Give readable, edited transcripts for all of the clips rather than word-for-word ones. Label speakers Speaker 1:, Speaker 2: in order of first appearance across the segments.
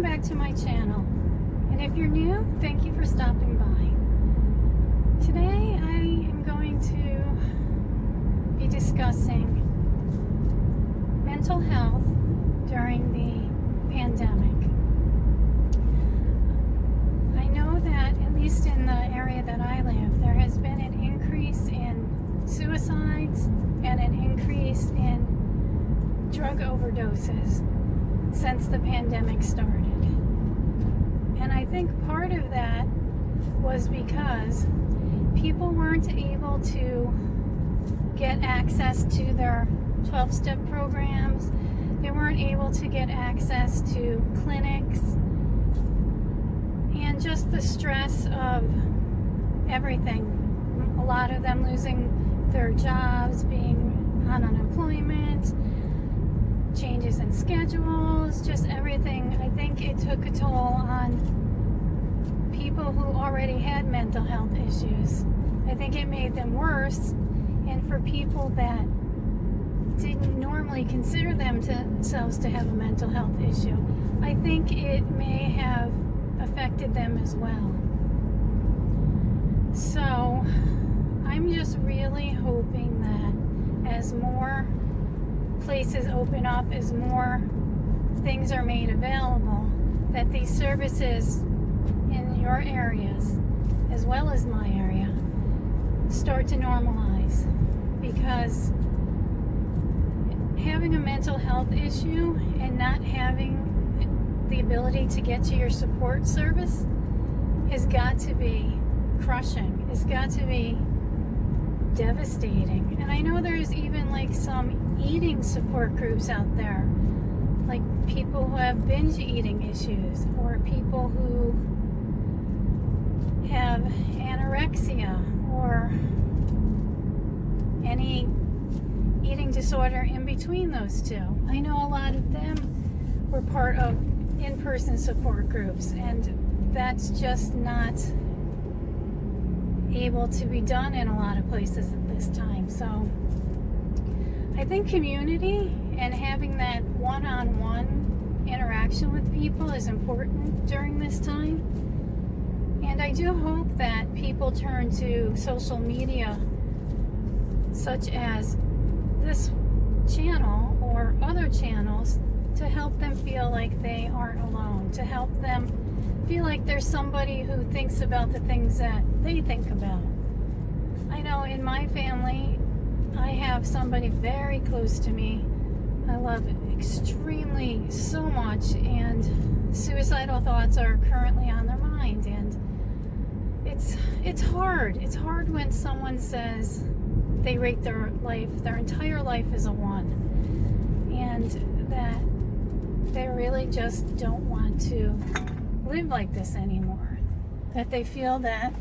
Speaker 1: welcome back to my channel. And if you're new, thank you for stopping by. Today I am going to be discussing mental health during the pandemic. I know that, at least in the area that I live, there has been an increase in suicides and an increase in drug overdoses since the pandemic started. And I think part of that was because people weren't able to get access to their 12-step programs. They weren't able to get access to clinics, and just the stress of everything. A lot of them losing their jobs, being on unemployment, changes in schedules, just everything. I think it took a toll on people who already had mental health issues. I think it made them worse, and for people that didn't normally consider themselves to have a mental health issue, I think it may have affected them as well. So I'm just really hoping that as more places open up, as more things are made available, that these services in your areas, as well as my area, start to normalize. Because having a mental health issue and not having the ability to get to your support service has got to be crushing. It's got to be devastating. And I know there's even like some eating support groups out there, like people who have binge eating issues, or people who have anorexia or any eating disorder in between those two. I know a lot of them were part of in-person support groups, and that's just not able to be done in a lot of places at this time. So I think community and having that one-on-one interaction with people is important during this time. And I do hope that people turn to social media such as this channel or other channels to help them feel like they aren't alone, to help them feel like there's somebody who thinks about the things that they think about. I know in my family, I have somebody very close to me I love extremely so much, and suicidal thoughts are currently on their mind, and it's hard. It's hard when someone says they rate their entire life as a 1, and that they really just don't want to live like this anymore, that they feel that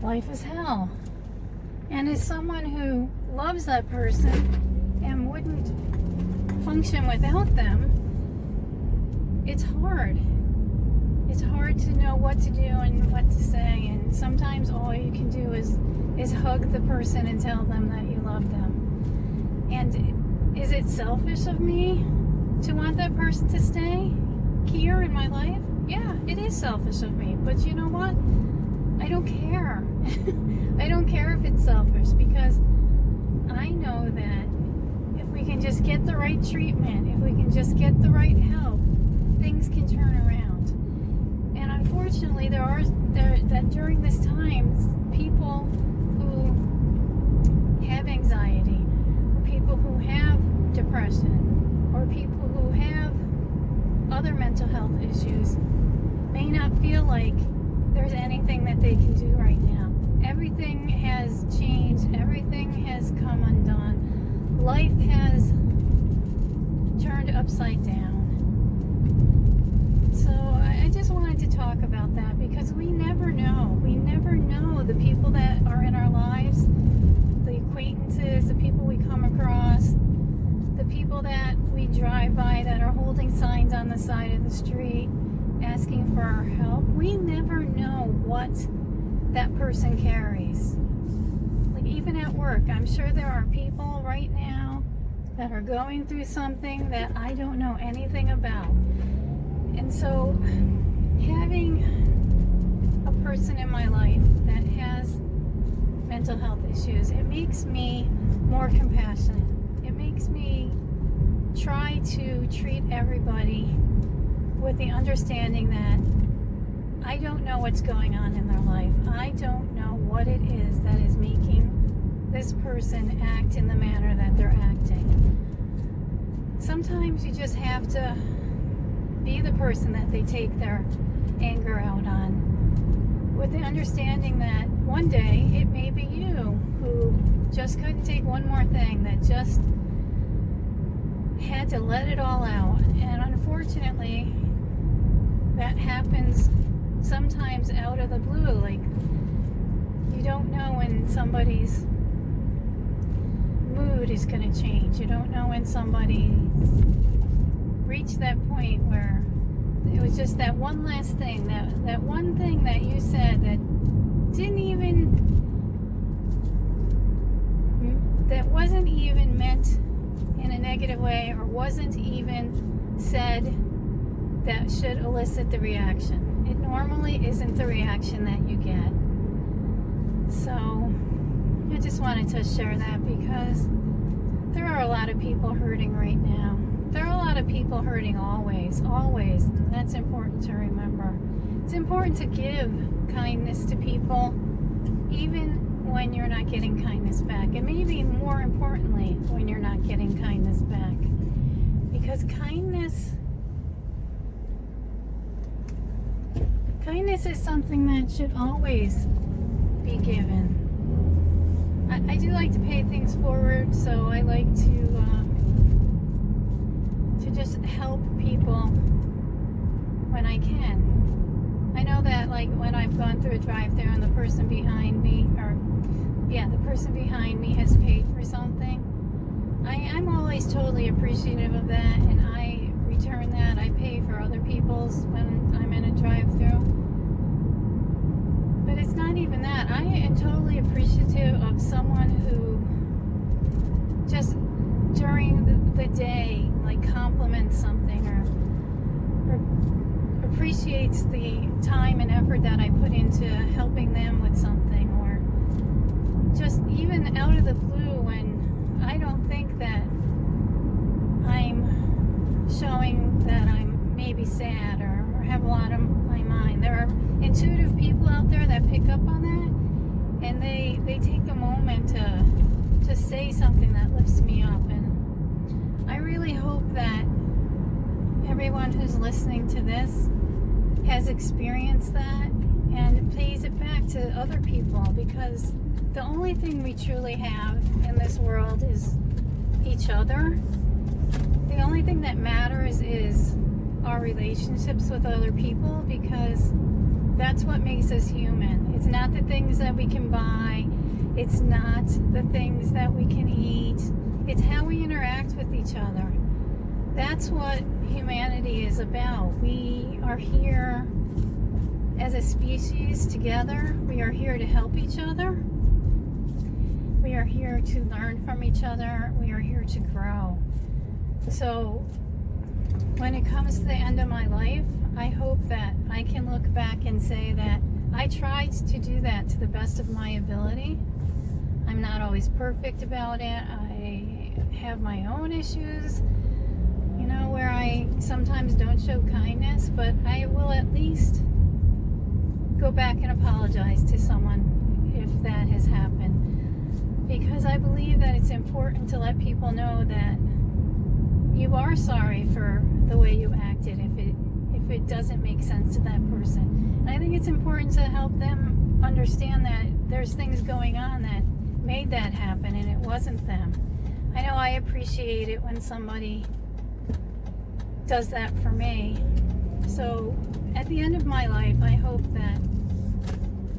Speaker 1: life is hell. And as someone who loves that person and wouldn't function without them, it's hard. It's hard to know what to do and what to say, and sometimes all you can do is hug the person and tell them that you love them. And is it selfish of me to want that person to stay here in my life? Yeah, it is selfish of me, but you know what? I don't care. I don't care if it's selfish, because I know that if we can just get the right treatment, if we can just get the right help, things can turn around. And unfortunately, that during this time, people who have anxiety, or people who have depression, or people who have other mental health issues may not feel like there's anything that they can do right now. Everything has changed. Everything has come undone. Life has turned upside down. So I just wanted to talk about that, because we never know. We never know the people that are in our lives, the acquaintances, the people we come across, the people that we drive by that are holding signs on the side of the street asking for our help. We never know what that person carries. Like even at work, I'm sure there are people right now that are going through something that I don't know anything about. And so having a person in my life that has mental health issues, it makes me more compassionate. It makes me try to treat everybody with the understanding that I don't know what's going on in their life. I don't know what it is that is making this person act in the manner that they're acting. Sometimes you just have to be the person that they take their anger out on, with the understanding that one day it may be you who just couldn't take one more thing, that just had to let it all out. And unfortunately, that happens sometimes out of the blue. Like, you don't know when somebody's mood is going to change. You don't know when somebody's reached that point where it was just that one last thing, that one thing that you said that wasn't even meant in a negative way, or wasn't even said that should elicit the reaction. It normally isn't the reaction that you get. So I just wanted to share that, because there are a lot of people hurting right now. There are a lot of people hurting always. And that's important to remember. It's important to give kindness to people, even when you're not getting kindness back. And maybe more importantly, when you're not getting kindness back. Because kindness is something that should always be given. I do like to pay things forward, so I like to just help people when I can. I know that, like, when I've gone through a drive-thru and the person behind me has paid for something, I'm always totally appreciative of that, and I return that. I pay for other people's when I'm in a drive-thru. But it's not even that. I am totally appreciative of someone who just during the day, like, compliments something or appreciates the time and effort that I put into helping them with something, or just even out of the blue when I don't think that I'm showing that I'm maybe sad or have a lot on my mind. There are intuitive people out there that pick up on that, and they take a moment to say something that lifts me up. And I really hope that everyone who's listening to this has experienced that and pays it back to other people, because the only thing we truly have in this world is each other. The only thing that matters is our relationships with other people, because that's what makes us human. It's not the things that we can buy. It's not the things that we can eat. It's how we interact with each other. That's what humanity is about. We are here as a species together. We are here to help each other. We are here to learn from each other. We are here to grow. So when it comes to the end of my life, I hope that I can look back and say that I tried to do that to the best of my ability. I'm not always perfect about it. I have my own issues, where I sometimes don't show kindness, but I will at least go back and apologize to someone if that has happened, because I believe that it's important to let people know that you are sorry for the way you acted if it doesn't make sense to that person. And I think it's important to help them understand that there's things going on that made that happen and it wasn't them. I know I appreciate it when somebody does that for me. So at the end of my life, I hope that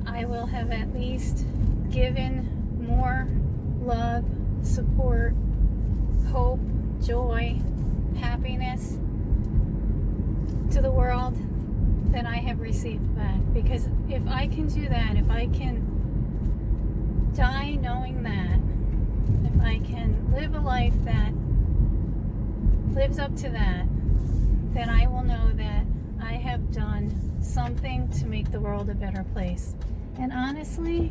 Speaker 1: I will have at least given more love, support, hope, joy, happiness to the world than I have received back. Because if I can do that, if I can die knowing that, if I can live a life that lives up to that, then I will know that I have done something to make the world a better place. And honestly,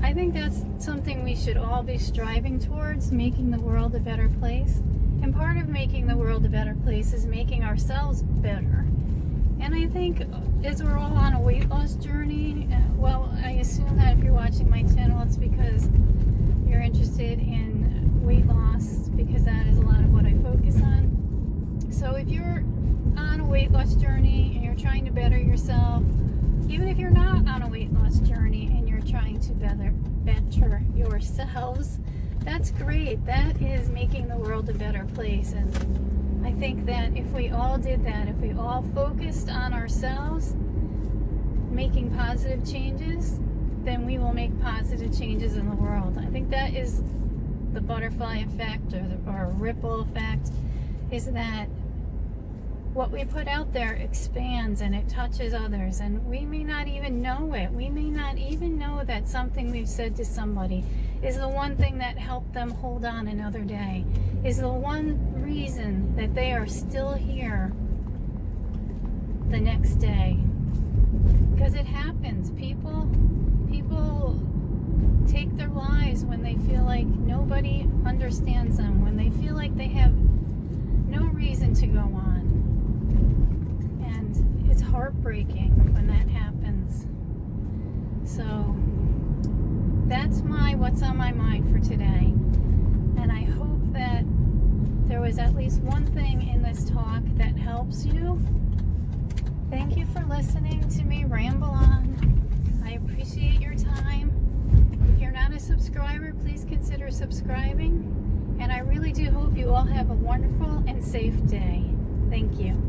Speaker 1: I think that's something we should all be striving towards, making the world a better place. And part of making the world a better place is making ourselves better. And I think as we're all on a weight loss journey, well, I assume that if you're watching my channel, it's because you're interested in weight loss, because that is a lot of what I focus on. So if you're on a weight loss journey and you're trying to better yourself, even if you're not on a weight loss journey and you're trying to better yourselves, that's great. That is making the world a better place. And I think that if we all did that, if we all focused on ourselves, making positive changes, then we will make positive changes in the world. I think that is the butterfly effect, or ripple effect, is that what we put out there expands and it touches others, and we may not even know it. We may not even know that something we've said to somebody is the one thing that helped them hold on another day, is the one reason that they are still here the next day. Because it happens. People take their lives when they feel like nobody understands them, when they feel like they have no reason to go on. And it's heartbreaking when that happens. So that's what's on my mind for today. And I hope that there was at least one thing in this talk that helps you. Thank you for listening to me ramble on. I appreciate your time. If you're not a subscriber, please consider subscribing. And I really do hope you all have a wonderful and safe day. Thank you.